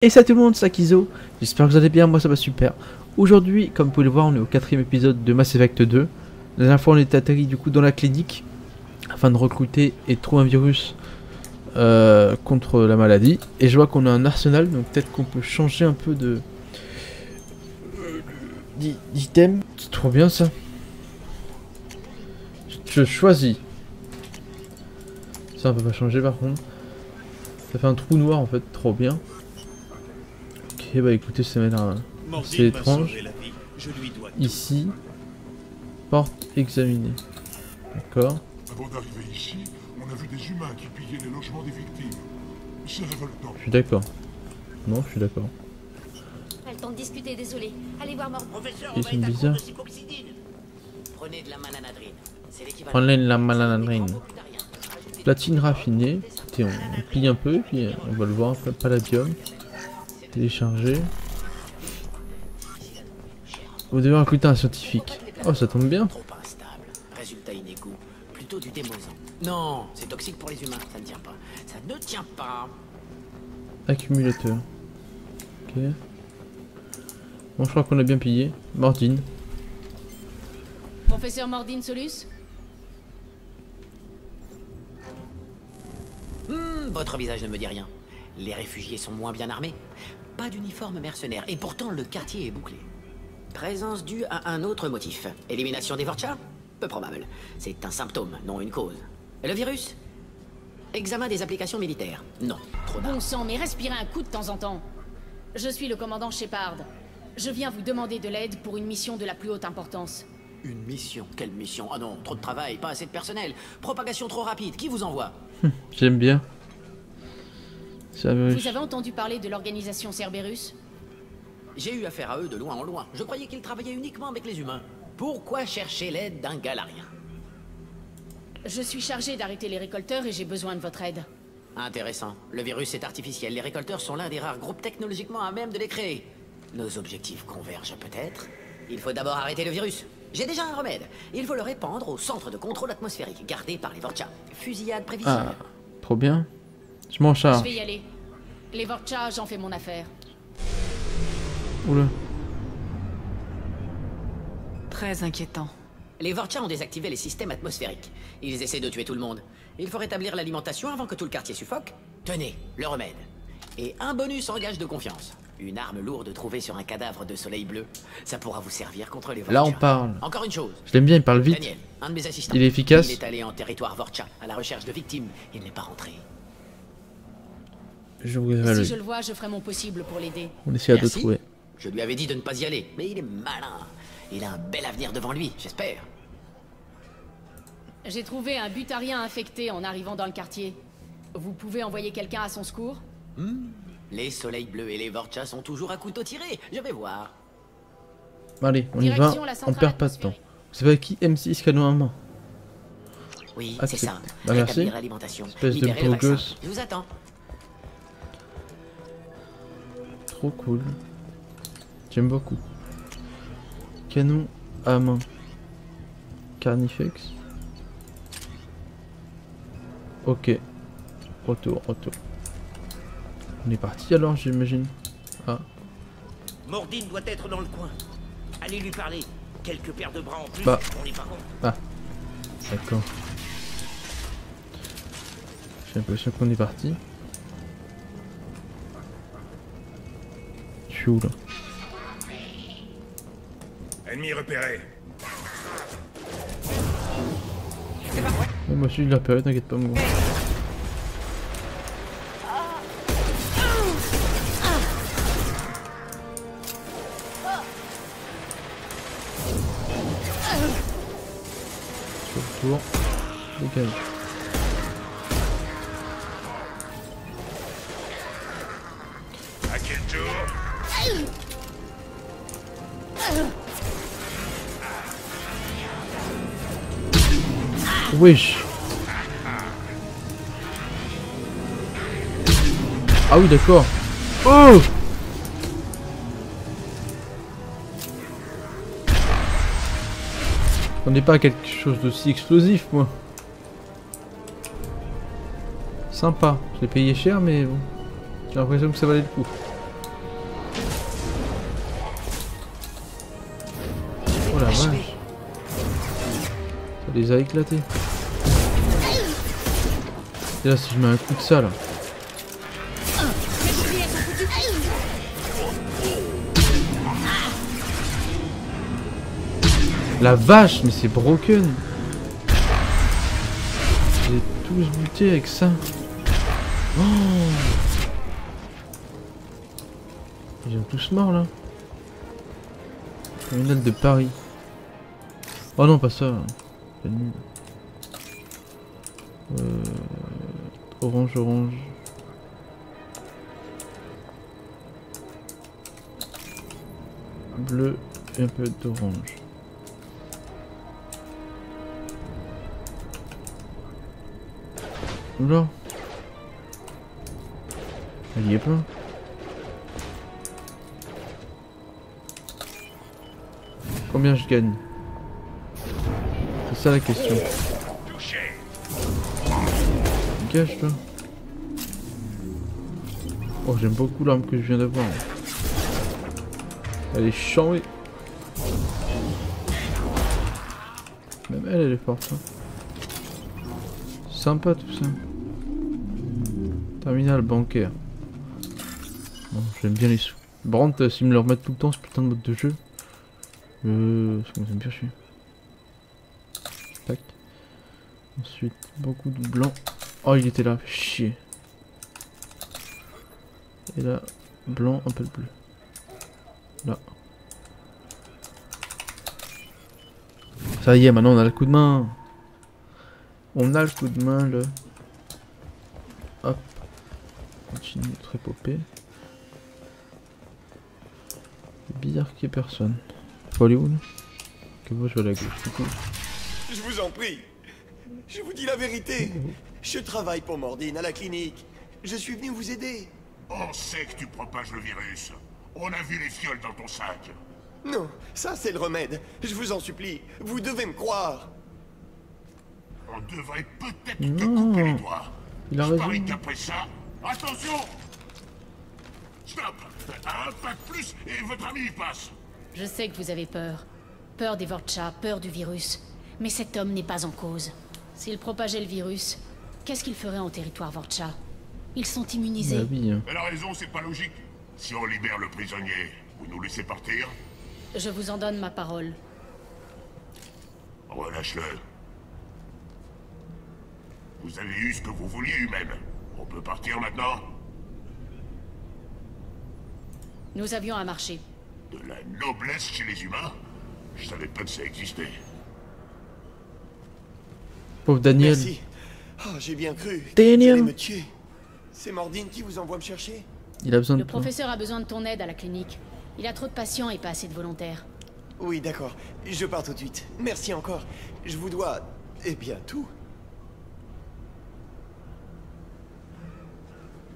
Et salut tout le monde, c'est Akizo, j'espère que vous allez bien, moi ça va super. Aujourd'hui, comme vous pouvez le voir, on est au 4ème épisode de Mass Effect 2. La dernière fois on était atterri du coup dans la clinique afin de recruter et de trouver un virus contre la maladie. Et je vois qu'on a un arsenal, donc peut-être qu'on peut changer un peu de d'item. C'est trop bien ça. Je choisis. Ça on peut pas changer par contre. Ça fait un trou noir en fait, trop bien. Ok, bah écoutez, ça m'a l'air assez étrange. Ici, porte examinée. D'accord. Avant d'arriver ici, on a vu des humains qui pillaient les logements des victimes. C'est révoltant. Je suis d'accord. Non, je suis d'accord. Pas le temps de discuter, désolé. Allez voir Mort. Professeur, Ils on va sont être à bizarres. court de cipoxidine. Prenez de la malanadrine. C'est l'équivalent. Prenez la malanadrine. Platine raffinée. Écoutez, on plie un peu, puis on va le voir. Palladium. Télécharger. Vous devez recruter un scientifique. Oh, ça tombe bien. Trop instable. Résultat inégaux. Plutôt du démosant. Non, c'est toxique pour les humains. Ça ne tient pas. Ça ne tient pas. Accumulateur. Ok. Bon, je crois qu'on a bien pillé. Mordine. Professeur Mordine Solus. Votre visage ne me dit rien. Les réfugiés sont moins bien armés. Pas d'uniforme mercenaire. Et pourtant, le quartier est bouclé. Présence due à un autre motif. Élimination des Vorcha? Peu probable. C'est un symptôme, non une cause. Le virus? Examen des applications militaires. Non, trop tard. Bon sang, mais respirez un coup de temps en temps. Je suis le commandant Shepard. Je viens vous demander de l'aide pour une mission de la plus haute importance. Une mission? Quelle mission? Ah non, trop de travail, pas assez de personnel. Propagation trop rapide, qui vous envoie? J'aime bien. Ça me... Vous avez entendu parler de l'organisation Cerberus? J'ai eu affaire à eux de loin en loin. Je croyais qu'ils travaillaient uniquement avec les humains. Pourquoi chercher l'aide d'un galarien? Je suis chargé d'arrêter les récolteurs et j'ai besoin de votre aide. Intéressant. Le virus est artificiel. Les récolteurs sont l'un des rares groupes technologiquement à même de les créer. Nos objectifs convergent peut-être. Il faut d'abord arrêter le virus. J'ai déjà un remède. Il faut le répandre au centre de contrôle atmosphérique, gardé par les Vorcha. Fusillade prévisible. Ah, trop bien. Je m'en Je charge. vais y aller. Les Vorcha, j'en fais mon affaire. Oula. Très inquiétant. Les Vorcha ont désactivé les systèmes atmosphériques. Ils essaient de tuer tout le monde. Il faut rétablir l'alimentation avant que tout le quartier suffoque. Tenez, le remède. Et un bonus en gage de confiance. Une arme lourde trouvée sur un cadavre de soleil bleu. Ça pourra vous servir contre les Vorcha. Là on parle. Encore une chose. Je l'aime bien, il parle vite. Daniel, un de mes assistants. Il est efficace. Il est allé en territoire Vorcha, à la recherche de victimes. Il n'est pas rentré. Je vous Si je le vois, je ferai mon possible pour l'aider. On essaie de le Merci. trouver. Je lui avais dit de ne pas y aller, mais il est malin. Il a un bel avenir devant lui, j'espère. J'ai trouvé un butarien infecté en arrivant dans le quartier. Vous pouvez envoyer quelqu'un à son secours? Les soleils bleus et les Vorcha sont toujours à couteau tiré. Je vais voir. Allez, on y va. Direction la On centrale perd pas de temps. atmosphérique. Vous savez qui M6 canon à main? Oui, Ah, c'est c'est- ça. bah, merci. Rétablir l'alimentation. Espèce de Libérer le beau vaccin. gosse. Je vous attends. Trop cool. J'aime beaucoup. Canon à main. Carnifex. Ok. Retour. On est parti alors, j'imagine. Ah, Mordine doit être dans le coin. Allez lui parler. Quelques paires de bras en plus, Bah. on n'est pas con. d'accord. J'ai l'impression qu'on est parti. Je suis où là? Ennemi repéré. Ouais, moi aussi je l'ai repéré, t'inquiète pas moi. Sur le tour. Dégage. À quel tour? Wesh. Ah oui d'accord. Oh. On n'est pas à quelque chose d'aussi explosif moi. Sympa. Je l'ai payé cher mais bon. J'ai l'impression que ça valait le coup. Oh la vache. Ça les a éclatés. Et là si je mets un coup de ça là. La vache, mais c'est broken. J'ai tous buté avec ça. Oh, ils sont tous morts là. Terminal de Paris. Oh non, pas ça. C'est nul. Orange, orange. Bleu et un peu d'orange. Oula. Il y est plein. Combien je gagne? C'est ça la question. Gage toi. Oh j'aime beaucoup l'arme que je viens d'avoir. Elle est chambée. Même elle est forte. Hein. Sympa tout ça. Terminal bancaire. Bon, j'aime bien les sous. Brandt, s'ils me le remettent tout le temps ce putain de mode de jeu. Ça me fait bien chier. Tac. Ensuite, beaucoup de blanc. Oh, il était là, chier. Et là, blanc, un peu de bleu. Là. Ça y est, maintenant on a le coup de main. On a le coup de main, le. Hop. Continue notre épopée. C'est bizarre qu'il y ait personne. Faut aller où là? Que moi je vais à la gauche, du coup. Je vous en prie. Je vous dis la vérité. Je travaille pour Mordine à la clinique. Je suis venu vous aider. On sait que tu propages le virus. On a vu les fioles dans ton sac. Non, ça c'est le remède. Je vous en supplie. Vous devez me croire. On devrait peut-être te couper les doigts. Il a Je raison. parie qu'après ça... Attention! Stop! Un pas de plus et votre ami y passe. Je sais que vous avez peur. Peur des Vorcha, peur du virus. Mais cet homme n'est pas en cause. S'il propageait le virus, qu'est-ce qu'il ferait en territoire Vorcha? Ils sont immunisés. Bah oui, hein. Elle a raison, c'est pas logique. Si on libère le prisonnier, vous nous laissez partir? Je vous en donne ma parole. Relâche-le. Vous avez eu ce que vous vouliez, humaine. On peut partir maintenant? Nous avions un marché. De la noblesse chez les humains? Je savais pas que ça existait. Pauvre Daniel. Merci. Oh, j'ai bien cru. Daniel. Vous allez me tuer. C'est Mordine qui vous envoie me chercher? Il a besoin de Le toi. professeur a besoin de ton aide à la clinique. Il a trop de patients et pas assez de volontaires. Oui, d'accord. Je pars tout de suite. Merci encore. Je vous dois... Eh bien, tout.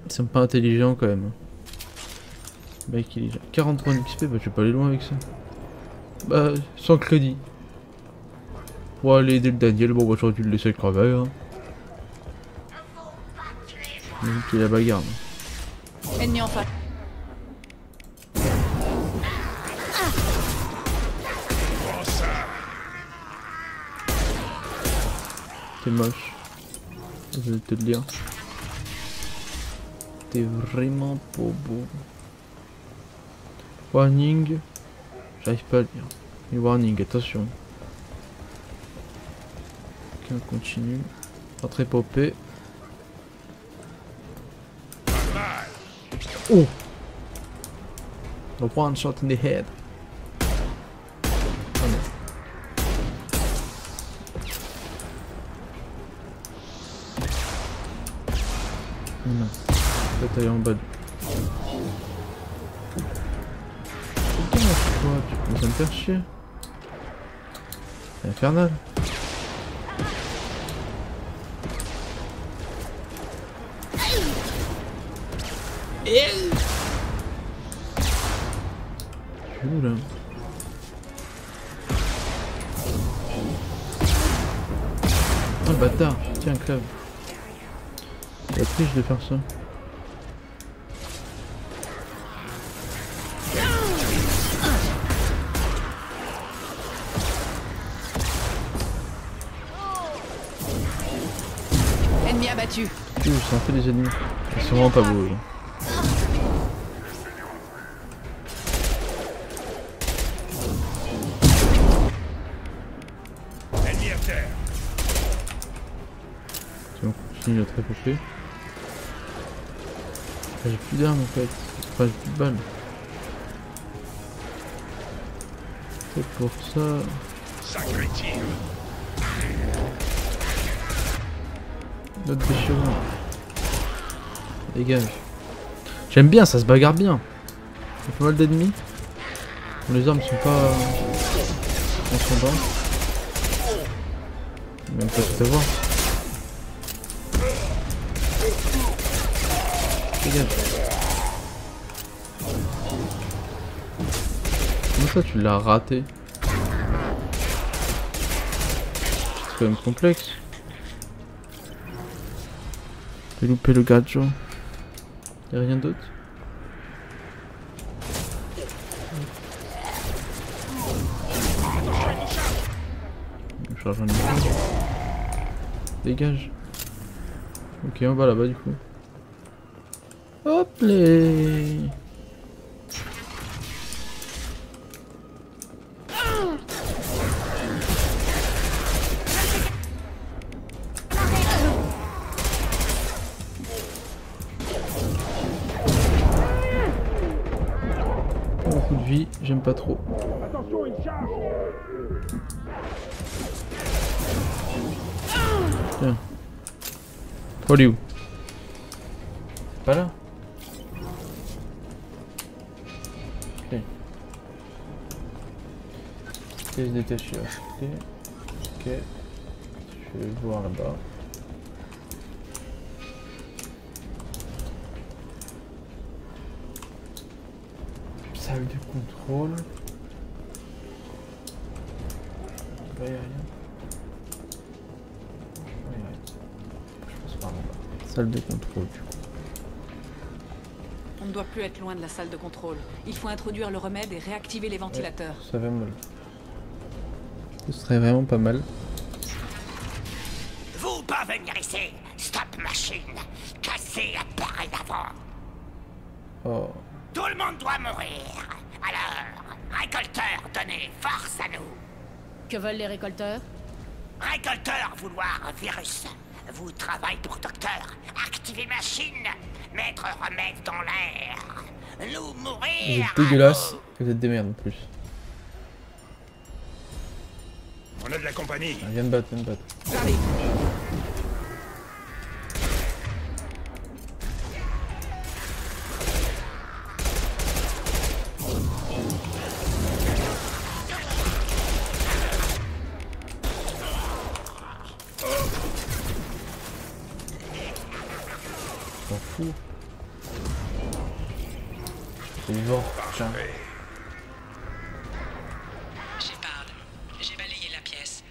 Ils sont pas intelligents quand même. Le mec il est 40 points d'XP, bah je vais pas aller loin avec ça. Bah sans crédit. Pour aller aider le Daniel, bon bah j'aurais dû le laisser crever hein. Même qu'il a la bagarre. Ennemi en face. T'es moche. Je vais te le dire. T'es vraiment pas beau. Warning. J'arrive pas à le lire. Mais warning, attention. Ok, on continue. Notre épopée. Oh! The one shot in the head. Oh non. Non. Bataille en bas. Toi, tu commences à me faire chier. C'est infernal. Je suis où là? Oh le bâtard, tiens crève. C'est triste de faire ça. abattu. Ouh, c'est un peu des ennemis. Ils sont vraiment pas beaux. Là. Ennemi à terre. Tiens, on continue notre épopée. Ah, j'ai plus d'armes en fait. Enfin, j'ai plus de balles. C'est pour ça. Sacré tir. Notre déchirement. Dégage. J'aime bien, ça se bagarre bien. Il y a pas mal d'ennemis. Les armes sont pas transcendantes. Même pas tout à voir. Dégage. Comment ça tu l'as raté? C'est quand même complexe. J'ai loupé le gadget. Y'a rien d'autre? Je charge un niveau. Dégage. Ok, on va là-bas du coup. Hop les. Beaucoup de vie, j'aime pas trop. Attention, il charge. Tiens. Paul est où? Pas là? Ok. Pièce détachée. Ok. Ok. Je vais voir là-bas. Salle de contrôle. Là, y a rien. Ouais, y a rien. Je passe par là-bas. Salle de contrôle du coup. On ne doit plus être loin de la salle de contrôle. Il faut introduire le remède et réactiver les ventilateurs. Ça va mal. Ce serait vraiment pas mal. Vous pas venir ici. Stop machine. Cassez appareil d'avant. Oh. Tout le monde doit mourir. Alors, récolteurs, donnez force à nous. Que veulent les récolteurs? Récolteurs, vouloir virus. Vous travaillez pour docteur. Activez machine. Mettre remède dans l'air. Nous Vous mourir. êtes dégueulasse et vous êtes des merdes en plus. On a de la compagnie. Ah, viens de battre, viens de battre. Allez. T'en fous. C'est vivant. Tiens. Shepard, j'ai balayé la pièce.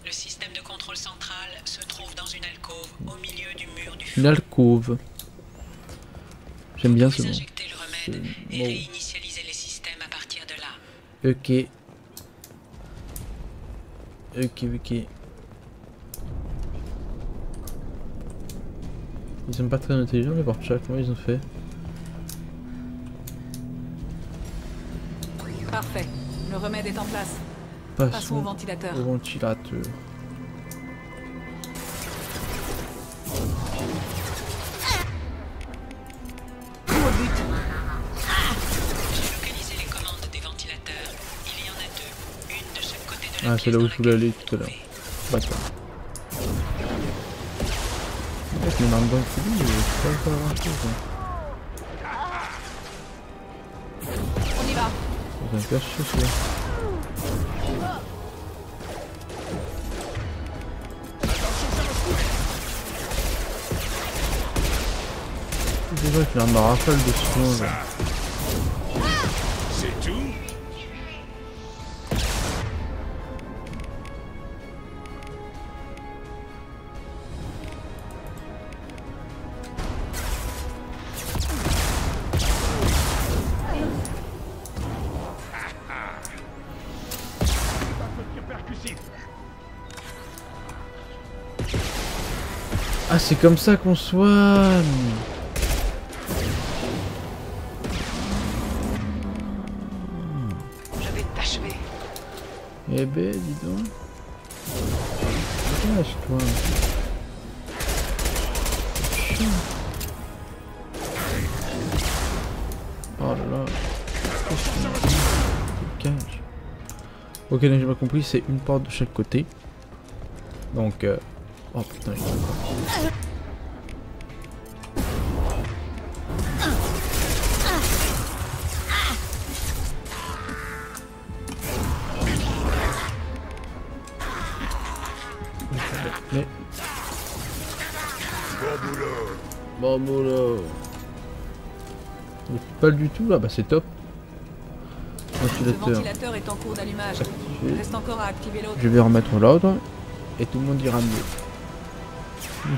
Le système de contrôle central se trouve dans une alcôve au milieu du mur du fond. Une alcôve. J'aime bien ce Vous nom. injectez le remède et Bon. réinitialisez les systèmes à partir de là. Ok. Ok. Ils sont pas très intelligents les Vorcha, comment ils ont fait? Parfait. Le remède est en place. Passons au ventilateur. Au ventilateur. J'ai localisé les commandes des ventilateurs. Il y en a deux. Une de chaque côté de la Ah, pièce c'est là où dans je voulais laquelle aller vous tout à l'heure. trouvez. D'accord. Avec les mains dedans et tout, c'est pas grand chose. On y va. Ça va me faire chier celui-là. C'est vrai qu'il a un rafale dessus. Là. C'est tout. Ah, c'est comme ça qu'on soigne. Je vais t'achever. Eh ben, dis donc. Lâche-toi. Chien. Oh là là. Cage. Ok, donc j'ai pas compris, c'est une porte de chaque côté. Donc, oh putain, mais... Bon boulot. Il fait pas du tout là, bah c'est top. Le Ventilateur. ventilateur est en cours d'allumage. Activé. Reste encore à activer l'autre. Je vais remettre l'autre et tout le monde ira mieux.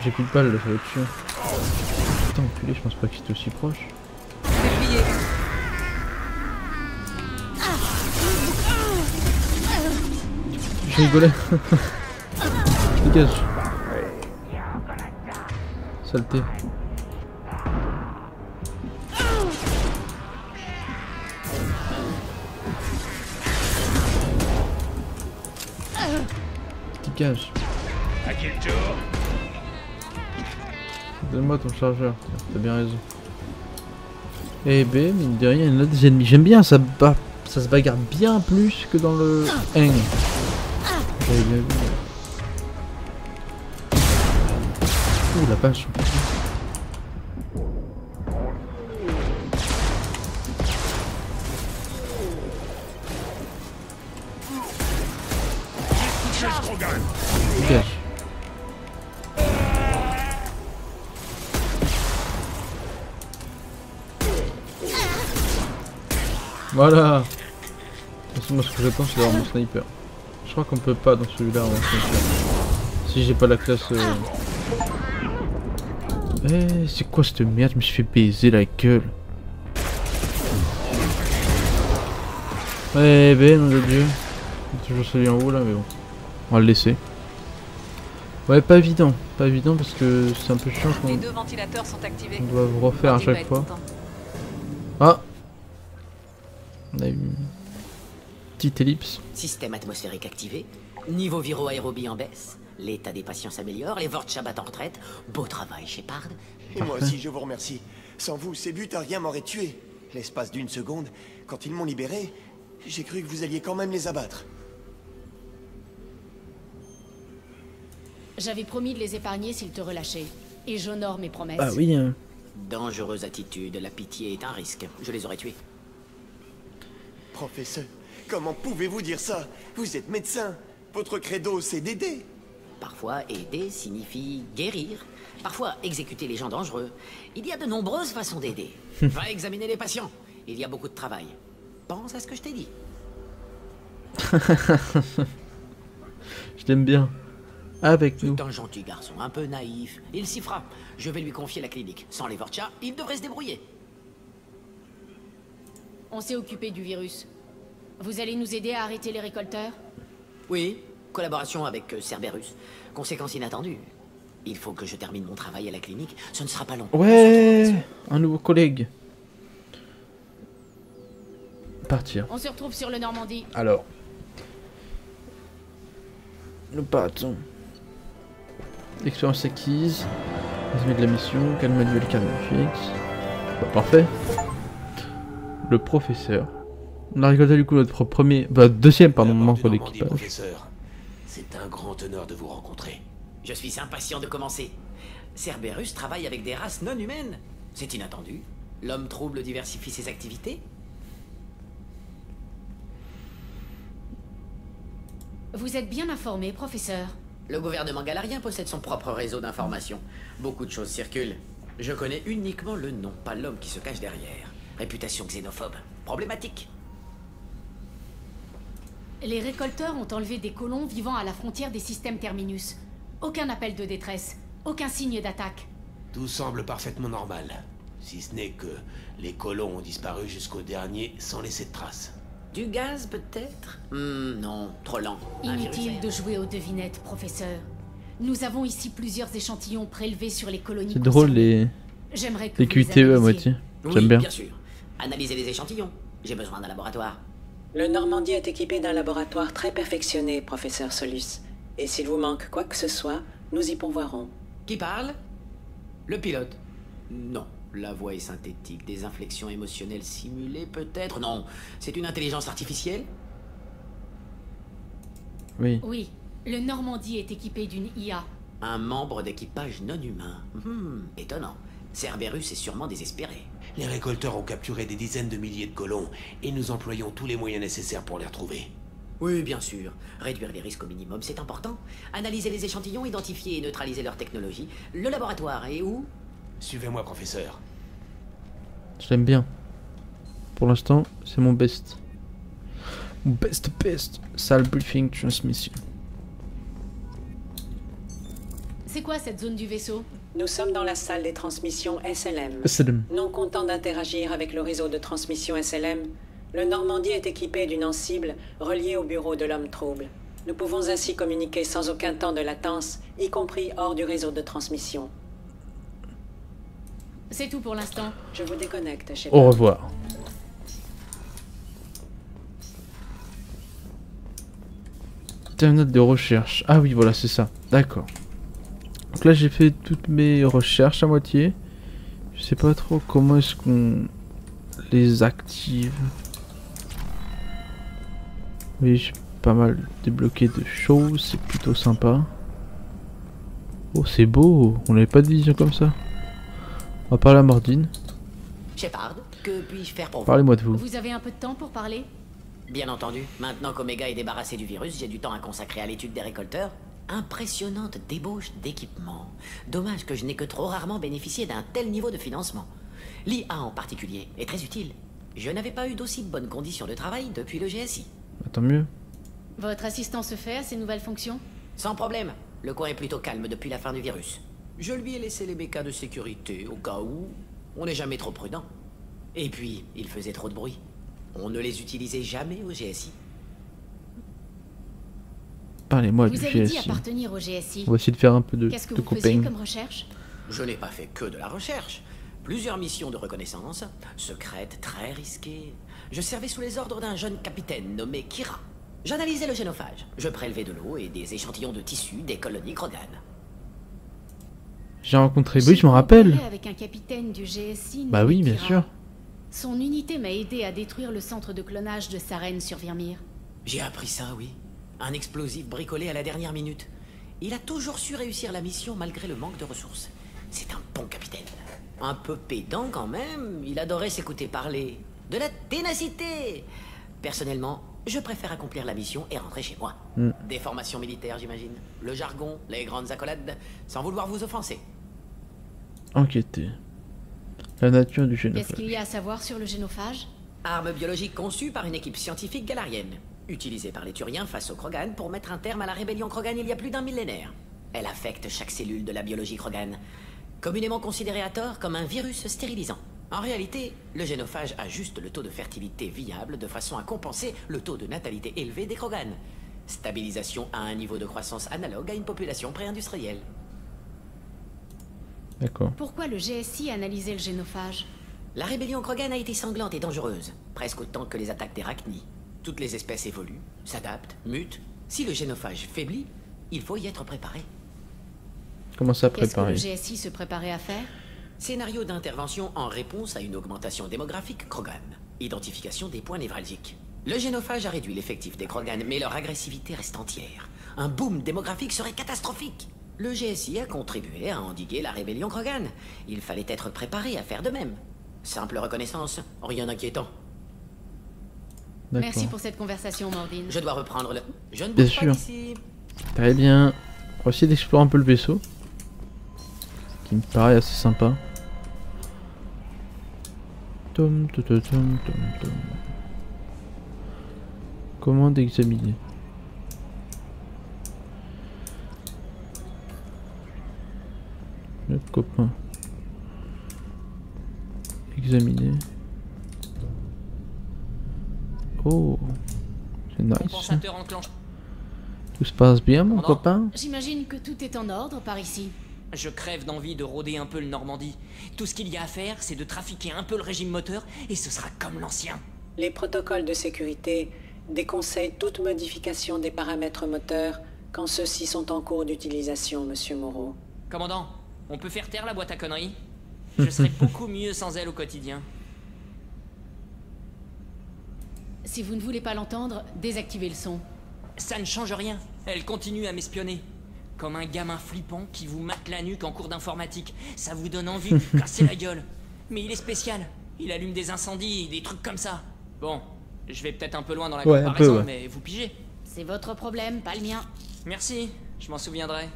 J'ai plus de balles là, ça va être chiant. Putain, enculé, je pense pas que c'était aussi proche. C'est plié. Je rigolais. Dégage. Saleté. Dégage. À qui le tour? Donne-moi ton chargeur, t'as bien raison. Eh ben, mine de rien, il y en a des ennemis. J'aime bien, ça se bagarre bien plus que dans le 1. J'avais bien vu. Ouh, la page. Dégage. Voilà. Moi, ce que j'attends, c'est d'avoir mon sniper. Je crois qu'on peut pas dans celui-là avoir un sniper. Si j'ai pas la classe. Eh, c'est quoi cette merde? Je me suis fait baiser la gueule. Eh ben, nom de Dieu. C'est toujours celui en haut là, mais bon. On va le laisser. Ouais, pas évident parce que c'est un peu chiant Les qu'on deux ventilateurs sont activés. doit vous refaire à Martin va chaque être fois. content. Ah! On a eu une petite ellipse. Système atmosphérique activé. Niveau viro-aérobie en baisse. L'état des patients s'améliore. Les Vorcha battent en retraite. Beau travail, Shepard. Et moi aussi, je vous remercie. Sans vous, ces butariens m'auraient tué. L'espace d'une seconde, quand ils m'ont libéré, j'ai cru que vous alliez quand même les abattre. J'avais promis de les épargner s'ils te relâchaient. Et j'honore mes promesses. Ah oui, hein. Dangereuse attitude. La pitié est un risque. Je les aurais tués. Professeur, comment pouvez-vous dire ça? Vous êtes médecin. Votre credo, c'est d'aider. Parfois, aider signifie guérir. Parfois, exécuter les gens dangereux. Il y a de nombreuses façons d'aider. Va examiner les patients. Il y a beaucoup de travail. Pense à ce que je t'ai dit. Je t'aime bien. Avec nous. C'est un gentil garçon, un peu naïf. Il s'y fera. Je vais lui confier la clinique. Sans les Vorcha, il devrait se débrouiller. On s'est occupé du virus. Vous allez nous aider à arrêter les récolteurs? Oui, collaboration avec Cerberus. Conséquence inattendue. Il faut que je termine mon travail à la clinique. Ce ne sera pas long. Ouais, un nouveau collègue. Partir. On se retrouve sur le Normandie. Alors. Nous partons. Expérience acquise. Résumé de la mission. Calme manuel fixe. Bah, parfait. Le professeur. On a récolté du coup notre premier. Bah, deuxième, pardon, membre d'équipage. Professeur, c'est un grand honneur de vous rencontrer. Je suis impatient de commencer. Cerberus travaille avec des races non humaines. C'est inattendu. L'homme trouble diversifie ses activités. Vous êtes bien informé, professeur. Le gouvernement galarien possède son propre réseau d'information. Beaucoup de choses circulent. Je connais uniquement le nom, pas l'homme qui se cache derrière. Réputation xénophobe. Problématique. Les récolteurs ont enlevé des colons vivant à la frontière des systèmes Terminus. Aucun appel de détresse, aucun signe d'attaque. Tout semble parfaitement normal. Si ce n'est que les colons ont disparu jusqu'au dernier sans laisser de traces. Du gaz, peut-être? Non, trop lent. Un virus Inutile aérien. de jouer aux devinettes, professeur. Nous avons ici plusieurs échantillons prélevés sur les colonies. C'est drôle concernées. les J'aimerais que les vous les QTE à analysiez. moitié. Oui, J'aime bien. bien sûr. Analysez les échantillons. J'ai besoin d'un laboratoire. Le Normandie est équipé d'un laboratoire très perfectionné, professeur Solus. Et s'il vous manque quoi que ce soit, nous y pourvoirons. Qui parle? Le pilote. Non. La voix est synthétique. Des inflexions émotionnelles simulées, peut-être? Non. C'est une intelligence artificielle? Oui. Oui, le Normandie est équipé d'une IA. Un membre d'équipage non humain. Étonnant. Cerberus est sûrement désespéré. Les récolteurs ont capturé des dizaines de milliers de colons, et nous employons tous les moyens nécessaires pour les retrouver. Oui, bien sûr. Réduire les risques au minimum, c'est important. Analyser les échantillons, identifier et neutraliser leur technologie. Le laboratoire est où? Suivez-moi, professeur. Je l'aime bien. Pour l'instant, c'est mon best. Mon best. Salle briefing transmission. C'est quoi cette zone du vaisseau? Nous sommes dans la salle des transmissions SLM. SLM. Non content d'interagir avec le réseau de transmission SLM, le Normandie est équipé d'une cible reliée au bureau de l'homme trouble. Nous pouvons ainsi communiquer sans aucun temps de latence, y compris hors du réseau de transmission. C'est tout pour l'instant. Je vous déconnecte, chez Au revoir. Terminal de recherche. Ah oui, voilà, c'est ça. D'accord. Donc là, j'ai fait toutes mes recherches à moitié. Je sais pas trop comment est-ce qu'on les active. Oui, j'ai pas mal débloqué de choses. C'est plutôt sympa. Oh, c'est beau. On n'avait pas de vision comme ça. On va parler à Mordine. Shepard, que puis-je faire pour vous? Parlez-moi de vous. Vous avez un peu de temps pour parler? Bien entendu, maintenant qu'Omega est débarrassé du virus, j'ai du temps à consacrer à l'étude des récolteurs. Impressionnante débauche d'équipement. Dommage que je n'ai que trop rarement bénéficié d'un tel niveau de financement. L'IA en particulier est très utile. Je n'avais pas eu d'aussi bonnes conditions de travail depuis le GSI. Tant mieux. Votre assistant se fait à ces nouvelles fonctions? Sans problème, le coin est plutôt calme depuis la fin du virus. Je lui ai laissé les bécas de sécurité au cas où. On n'est jamais trop prudent. Et puis, il faisait trop de bruit. On ne les utilisait jamais au GSI. Parlez-moi du Vous avez dit GSI. appartenir au GSI. On va essayer de faire un peu de Qu'est-ce que vous faisiez copains. comme recherche? Je n'ai pas fait que de la recherche. Plusieurs missions de reconnaissance, secrètes, très risquées. Je servais sous les ordres d'un jeune capitaine nommé Kira. J'analysais le génophage. Je prélevais de l'eau et des échantillons de tissu des colonies Krogan. J'ai rencontré, oui, je me rappelle. Avec un capitaine du GSI. Bah nommé oui, bien Kira. sûr. Son unité m'a aidé à détruire le centre de clonage de Saren sur Virmir. J'ai appris ça, oui. Un explosif bricolé à la dernière minute. Il a toujours su réussir la mission malgré le manque de ressources. C'est un bon capitaine. Un peu pédant quand même, il adorait s'écouter parler. De la ténacité. Personnellement, je préfère accomplir la mission et rentrer chez moi. Des formations militaires, j'imagine. Le jargon, les grandes accolades, sans vouloir vous offenser. Enquêter. La nature du Qu'est-ce génophage. qu'il y a à savoir sur le génophage? Arme biologique conçue par une équipe scientifique galarienne. Utilisée par les Turiens face aux Krogan pour mettre un terme à la rébellion Krogan il y a plus d'un millénaire. Elle affecte chaque cellule de la biologie Krogan. Communément considérée à tort comme un virus stérilisant. En réalité, le génophage ajuste le taux de fertilité viable de façon à compenser le taux de natalité élevé des Krogan. Stabilisation à un niveau de croissance analogue à une population pré-industrielle. D'accord. Pourquoi le GSI analysait le génophage? La rébellion Krogan a été sanglante et dangereuse, presque autant que les attaques d'Arachnie. Toutes les espèces évoluent, s'adaptent, mutent. Si le génophage faiblit, il faut y être préparé. Comment ça Qu'est-ce que préparer? le GSI se préparait à faire? Scénario d'intervention en réponse à une augmentation démographique Krogan. Identification des points névralgiques. Le génophage a réduit l'effectif des Krogan, mais leur agressivité reste entière. Un boom démographique serait catastrophique. Le GSI a contribué à endiguer la rébellion Krogan. Il fallait être préparé à faire de même. Simple reconnaissance, rien d'inquiétant. Merci D'accord. pour cette conversation, Mordine. Je dois reprendre le... Je ne Bien bouge pas sûr. d'ici. Très bien. On va essayer d'explorer un peu le vaisseau. Qui me paraît assez sympa. Tom, tom, tom, tom, tom. Commande examiner. Notre copain. Examiner. Oh, c'est nice. Compensateur enclenché. Tout se passe bien, mon Commandant, copain? J'imagine que tout est en ordre par ici. Je crève d'envie de rôder un peu le Normandie. Tout ce qu'il y a à faire, c'est de trafiquer un peu le régime moteur, et ce sera comme l'ancien. Les protocoles de sécurité déconseillent toute modification des paramètres moteurs quand ceux-ci sont en cours d'utilisation, Monsieur Moreau. Commandant, on peut faire taire la boîte à conneries? Je serais beaucoup mieux sans elle au quotidien. Si vous ne voulez pas l'entendre, désactivez le son. Ça ne change rien. Elle continue à m'espionner. Comme un gamin flippant qui vous mate la nuque en cours d'informatique. Ça vous donne envie de lui casser la gueule. Mais il est spécial. Il allume des incendies, des trucs comme ça. Bon, je vais peut-être un peu loin dans la comparaison, mais vous pigez. C'est votre problème, pas le mien. Merci, je m'en souviendrai.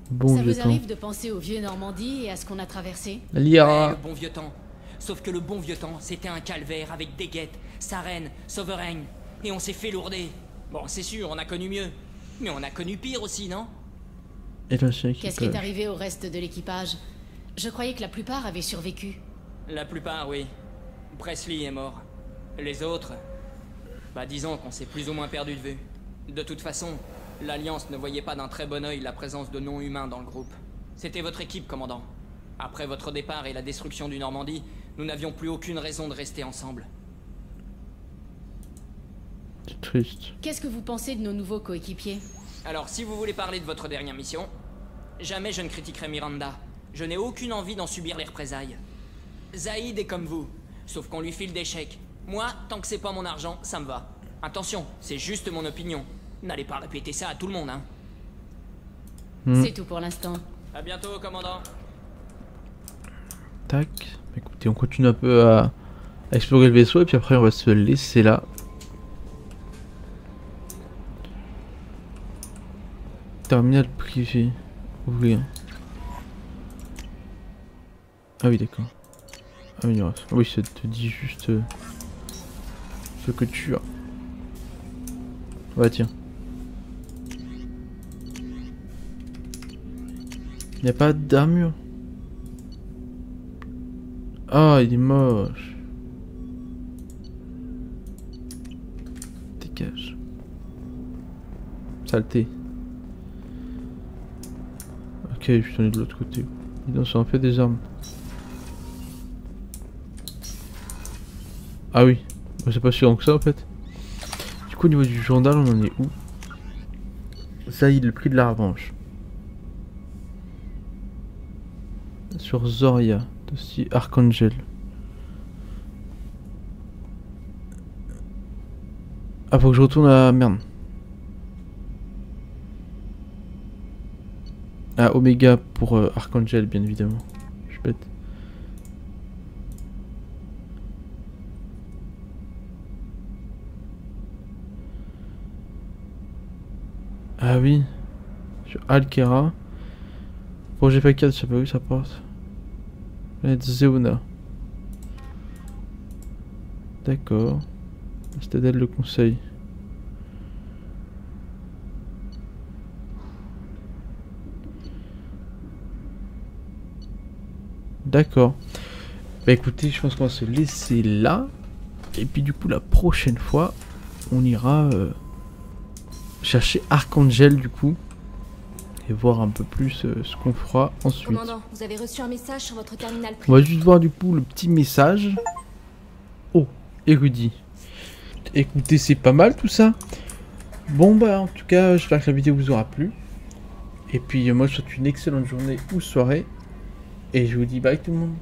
Bon Ça vieux vous temps. arrive de penser au vieux Normandie et à ce qu'on a traversé? La Lyra. Ouais, le bon vieux temps. Sauf que le bon vieux temps, c'était un calvaire avec des guettes, Sarenne, Sovereign. Et on s'est fait lourder. Bon, c'est sûr, on a connu mieux. Mais on a connu pire aussi, non? Et l'ancien Qu'est-ce qui est arrivé au reste de l'équipage? Je croyais que la plupart avaient survécu. La plupart, oui. Presley est mort. Les autres... Bah disons qu'on s'est plus ou moins perdu de vue. De toute façon, l'Alliance ne voyait pas d'un très bon œil la présence de non-humains dans le groupe. C'était votre équipe, commandant. Après votre départ et la destruction du Normandie, nous n'avions plus aucune raison de rester ensemble. C'est triste. Qu'est-ce que vous pensez de nos nouveaux coéquipiers? Alors, si vous voulez parler de votre dernière mission, jamais je ne critiquerai Miranda. Je n'ai aucune envie d'en subir les représailles. Zaïd est comme vous, sauf qu'on lui file des chèques. Moi, tant que c'est pas mon argent, ça me va. Attention, c'est juste mon opinion. N'allez pas répéter ça à tout le monde, hein. C'est tout pour l'instant. À bientôt, commandant. Tac. Écoutez, on continue un peu à explorer le vaisseau et puis après on va se laisser là. Terminal privé. Ouvrir. Ah oui, d'accord. Amélioration. Oui, ça te dit juste ce que tu as. Ouais, tiens. Il n'y a pas d'armure. Ah, il est moche. Dégage. Saleté. Ok, je suis tourné de l'autre côté. Dis donc, ça en fait des armes. Ah oui, c'est pas si grand que ça en fait. Du coup, au niveau du journal, on en est où? Zaïd, le prix de la revanche. Sur Zoria, dossier Archangel. Ah, faut que je retourne à... Merde. Ah, Omega pour Archangel, bien évidemment. Je suis bête. Ah oui. Sur Alkera. Projet P4, je sais pas où ça passe. Planète Zeona. D'accord. Citadelle le conseil. D'accord. Bah écoutez, je pense qu'on va se laisser là. Et puis du coup, la prochaine fois, on ira chercher Archangel du coup. Et voir un peu plus ce qu'on fera ensuite. Commandant, vous avez reçu un message sur votre terminal privé. On va juste voir du coup le petit message. Oh, érudit. Écoutez, c'est pas mal tout ça. Bon bah en tout cas, j'espère que la vidéo vous aura plu. Et puis moi je vous souhaite une excellente journée ou soirée. Et je vous dis bye tout le monde.